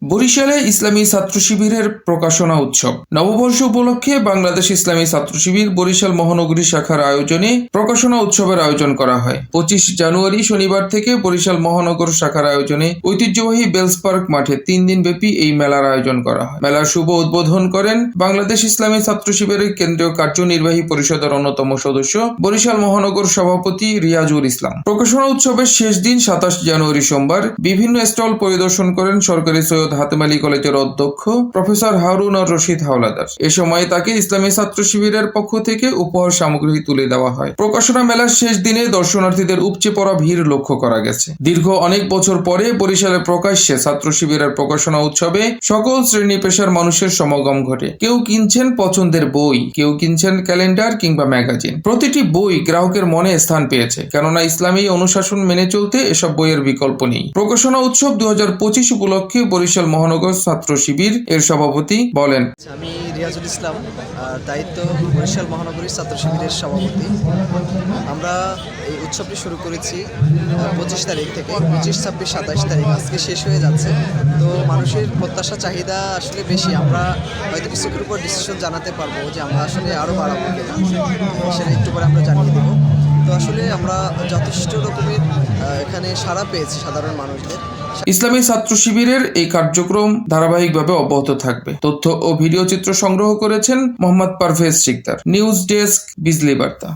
বরিশালে ইসলামী ছাত্র শিবিরের প্রকাশনা উৎসব। নববর্ষ উপলক্ষে বাংলাদেশ ইসলামী ছাত্র শিবির বরিশাল মহানগরী শাখার আয়োজনে প্রকাশনা উৎসবের আয়োজন করা হয়। 25 জানুয়ারি শনিবার থেকে বরিশাল মহানগর শাখার আয়োজনে ঐতিহ্যবাহী বেলস পার্ক মাঠে 3 দিন ব্যাপী এই মেলার আয়োজন করা হয়। মেলার শুভ উদ্বোধন করেন বাংলাদেশ ইসলামী ছাত্র শিবিরের কেন্দ্রীয় কার্যনির্বাহী পরিষদের অন্যতম সদস্য বরিশাল মহানগর সভাপতি রিয়াজুল ইসলাম। প্রকাশনা উৎসবের শেষ দিন 27 জানুয়ারি সোমবার বিভিন্ন স্টল পরিদর্শন করেন সরকারি সৈয়দ হাতেম আলী কলেজের অধ্যক্ষ প্রফেসর হারুন আর রশিদ হাওলাদার। এ সময় তাকে ইসলামী ছাত্র শিবিরের পক্ষ থেকে উপহার সামগ্রী তুলে দেওয়া হয়। প্রকাশনা মেলার শেষ দিনে দর্শনার্থীদের উপচে পড়া ভিড় লক্ষ্য করা গেছে। দীর্ঘ অনেক বছর পরে বরিশালে প্রকাশ্যে ছাত্র শিবিরের প্রকাশনা উৎসবে সকল শ্রেণী পেশার মানুষের সমাগম ঘটে। কেউ কিনছেন পছন্দের বই, কেউ কিনছেন ক্যালেন্ডার কিংবা ম্যাগাজিন। প্রতিটি বই গ্রাহকের মনে স্থান পেয়েছে, কেননা ইসলামী অনুশাসন মেনে চলতে এসব বইয়ের বিকল্প নেই। প্রকাশনা উৎসব 2025 উপলক্ষে বরিশাল মহানগর ছাত্র শিবির এর সভাপতি বলেন, আমি রিয়াজুল ইসলাম, দায়িত্ব বরিশাল মহানগরী ছাত্র শিবিরের সভাপতি। আমরা এই উৎসবটি শুরু করেছি 25 তারিখ থেকে। 25, 26, 27 তারিখ আজকে শেষ হয়ে যাচ্ছে। তো মানুষের প্রত্যাশা চাহিদা আসলে বেশি। আমরা হয়তো কিছুর উপর ডিসিশন জানাতে পারবো যে আমরা আসলে আরও বাড়াবো কিনা, সেটা একটু পরে আমরা জানিয়ে দেবো। তো আসলে আমরা যথেষ্ট রকমের এখানে সাড়া পেয়েছি সাধারণ মানুষদের। ইসলামী ছাত্র শিবিরের এই কার্যক্রম ধারাবাহিকভাবে অব্যাহত থাকবে। তথ্য ও ভিডিও চিত্র সংগ্রহ করেছেন মোহাম্মদ পারভেজ শিকদার। নিউজ ডেস্ক, বিজলি বার্তা।